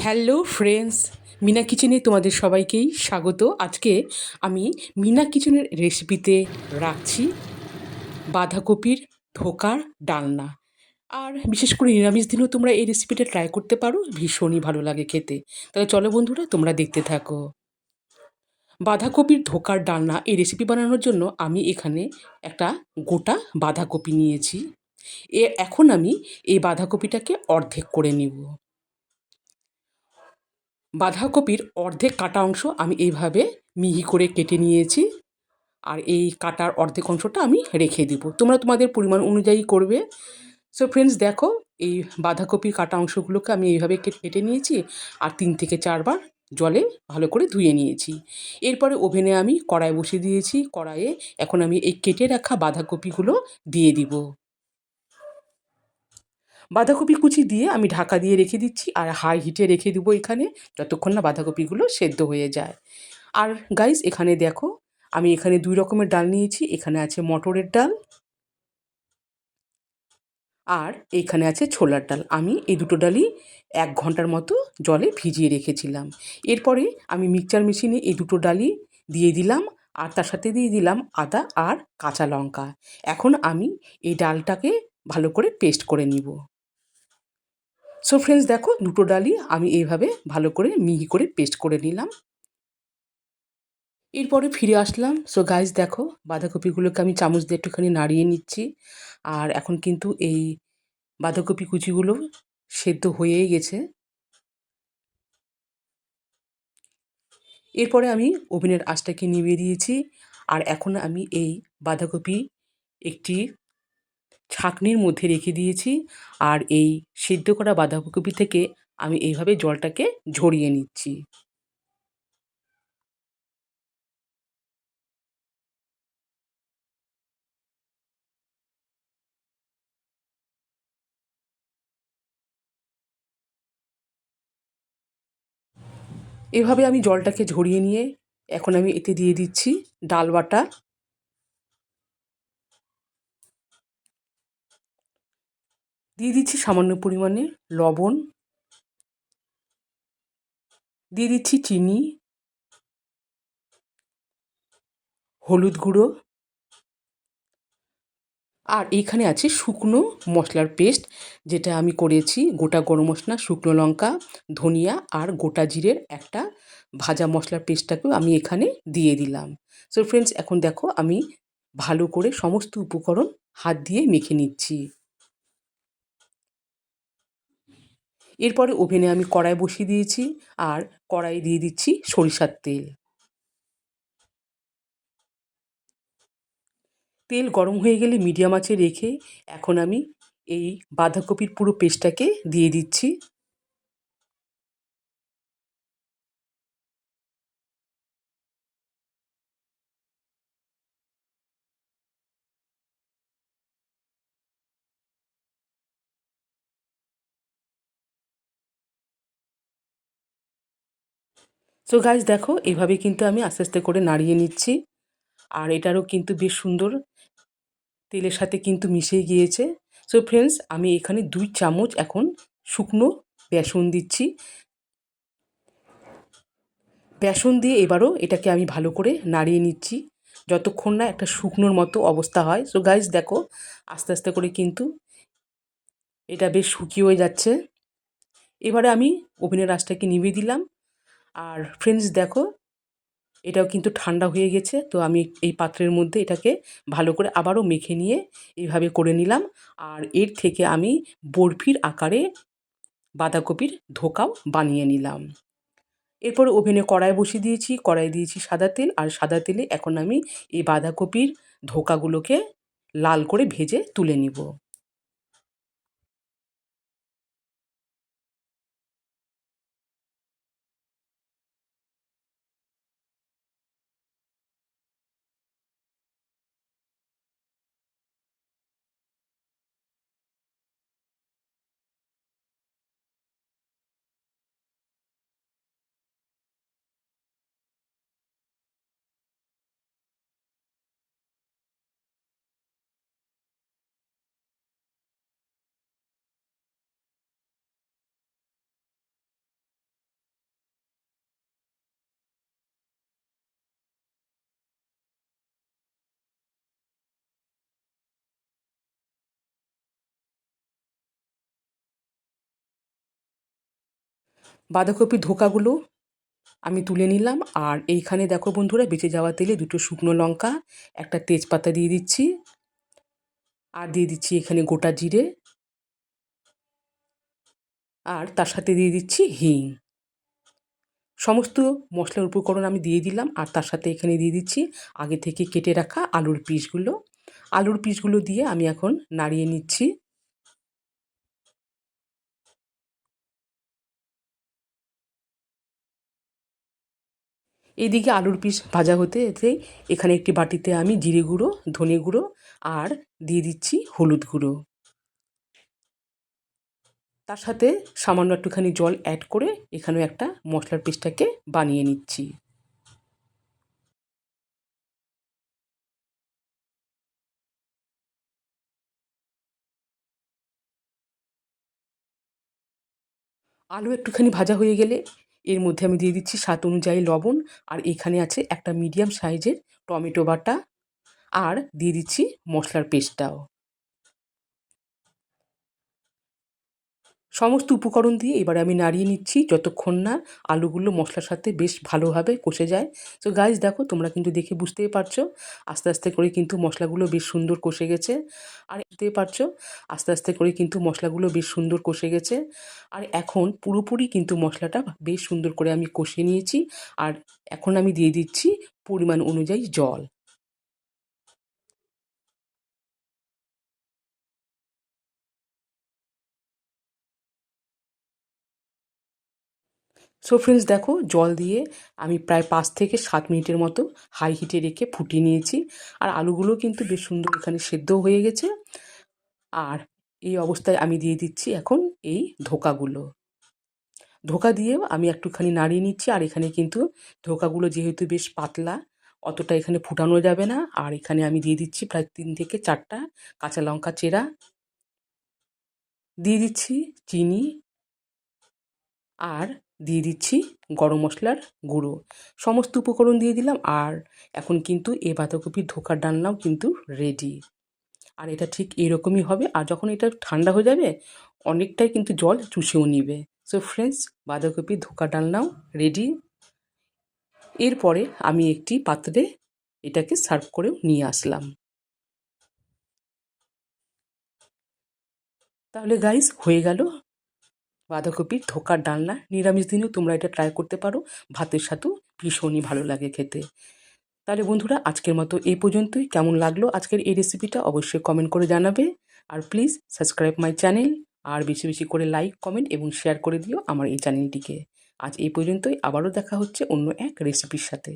Hello friends, Mina কিচেনে তোমাদের সবাইকেই স্বাগত। আজকে আমি মিনা কিচেনের রেসিপিতে রাখছি বাঁধাকপির ধোকার ডালনা। আর বিশেষ করে নিরামিষ দিনেও তোমরা এই রেসিপিটা ট্রাই করতে পারো, ভীষণই ভালো লাগে খেতে। তাহলে চলো বন্ধুরা, তোমরা দেখতে থাকো। বাঁধাকপির ধোকার ডালনা এই রেসিপি বানানোর জন্য আমি এখানে একটা গোটা বাঁধাকপি নিয়েছি। এখন আমি এই বাঁধাকপিটাকে অর্ধেক করে নিব। বাঁধাকপির অর্ধেক কাটা অংশ আমি এইভাবে মিহি করে কেটে নিয়েছি। আর এই কাটার অর্ধেক অংশটা আমি রেখে দিব, তোমরা তোমাদের পরিমাণ অনুযায়ী করবে। সো ফ্রেন্ডস, দেখো এই বাঁধাকপির কাটা অংশগুলোকে আমি এইভাবে কেটে নিয়েছি আর 3 থেকে 4 বার জলে ভালো করে ধুয়ে নিয়েছি। এরপরে ওভেনে আমি কড়াই বসিয়ে দিয়েছি। কড়াইয়ে এখন আমি এই কেটে রাখা বাঁধাকপিগুলো দিয়ে দিব। বাঁধাকপি কুচি দিয়ে আমি ঢাকা দিয়ে রেখে দিচ্ছি আর হাই হিটে রেখে দেবো এখানে, যতক্ষণ না বাঁধাকপিগুলো সেদ্ধ হয়ে যায়। আর গাইস, এখানে দেখো আমি এখানে 2 রকমের ডাল নিয়েছি। এখানে আছে মটরের ডাল আর এইখানে আছে ছোলার ডাল। আমি এই দুটো ডালই 1 ঘন্টার মতো জলে ভিজিয়ে রেখেছিলাম। এরপরে আমি মিক্সচার মেশিনে এই দুটো ডালই দিয়ে দিলাম আর তার সাথে দিয়ে দিলাম আদা আর কাঁচা লঙ্কা। এখন আমি এই ডালটাকে ভালো করে পেস্ট করে নিব। সো ফ্রেন্ডস, দেখো দুটো ডালই আমি এইভাবে ভালো করে মিহি করে পেস্ট করে নিলাম। এরপরে ফিরে আসলাম। সো গাইস, দেখো বাঁধাকপিগুলোকে আমি চামচ দিয়ে একটুখানি নাড়িয়ে নিচ্ছি। আর এখন কিন্তু এই বাঁধাকপি কুচিগুলো সেদ্ধ হয়েই গেছে। এরপরে আমি ওভেনের আঁচটাকে নিভিয়ে দিয়েছি। আর এখন আমি এই বাঁধাকপি একটি ছাঁকনির মধ্যে রেখে দিয়েছি। আর এই সিদ্ধ করা বাঁধাকপি থেকে আমি এইভাবে জলটাকে ঝরিয়ে নিচ্ছি। এভাবে আমি জলটাকে ঝরিয়ে নিয়ে এখন আমি এতে দিয়ে দিচ্ছি ডাল বাটা। দিয়ে দিচ্ছি সামান্য পরিমাণে লবণ, দিয়ে দিচ্ছি চিনি, হলুদ গুঁড়ো আর এইখানে আছে শুকনো মশলার পেস্ট, যেটা আমি করেছি গোটা গরম মশলা, শুকনো লঙ্কা, ধনিয়া আর গোটা জিরের একটা ভাজা মশলার পেস্টটাকেও আমি এখানে দিয়ে দিলাম। সো ফ্রেন্ডস, এখন দেখো আমি ভালো করে সমস্ত উপকরণ হাত দিয়ে মেখে নিচ্ছি। এরপরে ওভেনে আমি কড়াই বসিয়ে দিয়েছি আর কড়াইয়ে দিয়ে দিচ্ছি সরিষার তেল। তেল গরম হয়ে গেলে মিডিয়াম আঁচে রেখে এখন আমি এই বাঁধাকপির পুরো পেস্টটাকে দিয়ে দিচ্ছি। সো গাইস, দেখো এইভাবে কিন্তু আমি আস্তে আস্তে করে নাড়িয়ে নিচ্ছি। আর এটারও কিন্তু বেশ সুন্দর তেলের সাথে কিন্তু মিশে গিয়েছে। সো ফ্রেন্ডস, আমি এখানে 2 চামচ এখন শুকনো বেসন দিচ্ছি। বেসন দিয়ে এবারও এটাকে আমি ভালো করে নাড়িয়ে নিচ্ছি যতক্ষণ না একটা শুকনোর মতো অবস্থা হয়। সো গাইস, দেখো আস্তে আস্তে করে কিন্তু এটা বেশ শুকিয়ে যাচ্ছে। এবারে আমি ওভেনের আঁচটাকে নিভিয়ে দিলাম। আর ফ্রেন্ডস, দেখো এটাও কিন্তু ঠান্ডা হয়ে গেছে। তো আমি এই পাত্রের মধ্যে এটাকে ভালো করে আবারও মেখে নিয়ে এইভাবে করে নিলাম। আর এর থেকে আমি বরফির আকারে বাঁধাকপির ধোকাও বানিয়ে নিলাম। এরপর ওভেনে কড়াই বসিয়ে দিয়েছি। কড়াই দিয়েছি সাদা তেল আর সাদা তেলে এখন আমি এই বাঁধাকপির ধোকাগুলোকে লাল করে ভেজে তুলে নিব। বাঁধাকপির ধোকাগুলো আমি তুলে নিলাম। আর এইখানে দেখো বন্ধুরা, বেঁচে যাওয়া তেলে 2টো শুকনো লঙ্কা, একটা তেজপাতা দিয়ে দিচ্ছি, আর দিয়ে দিচ্ছি এখানে গোটা জিরে, আর তার সাথে দিয়ে দিচ্ছি হিং। সমস্ত মশলার উপকরণ আমি দিয়ে দিলাম, আর তার সাথে এখানে দিয়ে দিচ্ছি আগে থেকে কেটে রাখা আলুর পিসগুলো। আলুর পিসগুলো দিয়ে আমি এখন নাড়িয়ে নিচ্ছি। এইদিকে আলুর পিস ভাজা হতে হতে এখানে একটি বাটিতে আমি জিরে গুঁড়ো, ধনে গুঁড়ো আর দিয়ে দিচ্ছি হলুদ গুঁড়ো। তার সাথে সামান্য একটুখানি জল অ্যাড করে এখানেও একটা মশলার পেস্টটাকে বানিয়ে নিচ্ছি। আলু একটুখানি ভাজা হয়ে গেলে এর মধ্যে আমি দিয়ে দিচ্ছি স্বাদ অনুযায়ী লবণ, আর এখানে আছে একটা মিডিয়াম সাইজের টমেটো বাটা, আর দিয়ে দিচ্ছি মশলার পেস্টটাও। সমস্ত উপকরণ দিয়ে এবারে আমি নাড়িয়ে নিচ্ছি যতক্ষণ না আলুগুলো মশলার সাথে বেশ ভালোভাবে কষে যায়। তো গাইস দেখো, তোমরা কিন্তু দেখে বুঝতেই পারছো আস্তে আস্তে করে কিন্তু মশলাগুলো বেশ সুন্দর কষে গেছে। আর বুঝতেই পারছো আস্তে আস্তে করে কিন্তু মশলাগুলো বেশ সুন্দর কষে গেছে। আর এখন পুরোপুরি কিন্তু মশলাটা বেশ সুন্দর করে আমি কষিয়ে নিয়েছি। আর এখন আমি দিয়ে দিচ্ছি পরিমাণ অনুযায়ী জল। সো ফ্রেন্ডস দেখো, জল দিয়ে আমি প্রায় 5 থেকে 7 মিনিটের মতো হাই হিটে রেখে ফুটিয়ে নিয়েছি। আর আলুগুলো কিন্তু বেশ সুন্দর এখানে সেদ্ধও হয়ে গেছে। আর এই অবস্থায় আমি দিয়ে দিচ্ছি এখন এই ধোকাগুলো। ধোকা দিয়েও আমি একটুখানি নাড়িয়ে নিচ্ছি। আর এখানে কিন্তু ধোকাগুলো যেহেতু বেশ পাতলা, অতটা এখানে ফুটানো যাবে না। আর এখানে আমি দিয়ে দিচ্ছি প্রায় 3 থেকে 4টা কাঁচা লঙ্কা চেরা, দিয়ে দিচ্ছি চিনি, আর দিয়ে দিচ্ছি গরম মশলার গুঁড়ো। সমস্ত উপকরণ দিয়ে দিলাম। আর এখন কিন্তু এই বাঁধাকপির ধোকার ডালনাও কিন্তু রেডি। আর এটা ঠিক এরকমই হবে। আর যখন এটা ঠান্ডা হয়ে যাবে, অনেকটাই কিন্তু জল চুষেও নিবে। সো ফ্রেন্ডস, বাঁধাকপির ধোকার ডালনাও রেডি। এরপরে আমি একটি পাত্রে এটাকে সার্ভ করেও নিয়ে আসলাম। তাহলে গাইস, হয়ে গেল বাঁধাকপির ধোকার ডালনা। নিরামিষ দিনেও তোমরা এটা ট্রাই করতে পারো, ভাতের সাথেও ভীষণই ভালো লাগে খেতে। তাহলে বন্ধুরা, আজকের মতো এই পর্যন্তই। কেমন লাগলো আজকের এই রেসিপিটা অবশ্যই কমেন্ট করে জানাবে। আর প্লিজ সাবস্ক্রাইব মাই চ্যানেল, আর বেশি বেশি করে লাইক, কমেন্ট এবং শেয়ার করে দিও আমার এই চ্যানেলটিকে। আজ এই পর্যন্তই, আবারও দেখা হচ্ছে অন্য এক রেসিপির সাথে।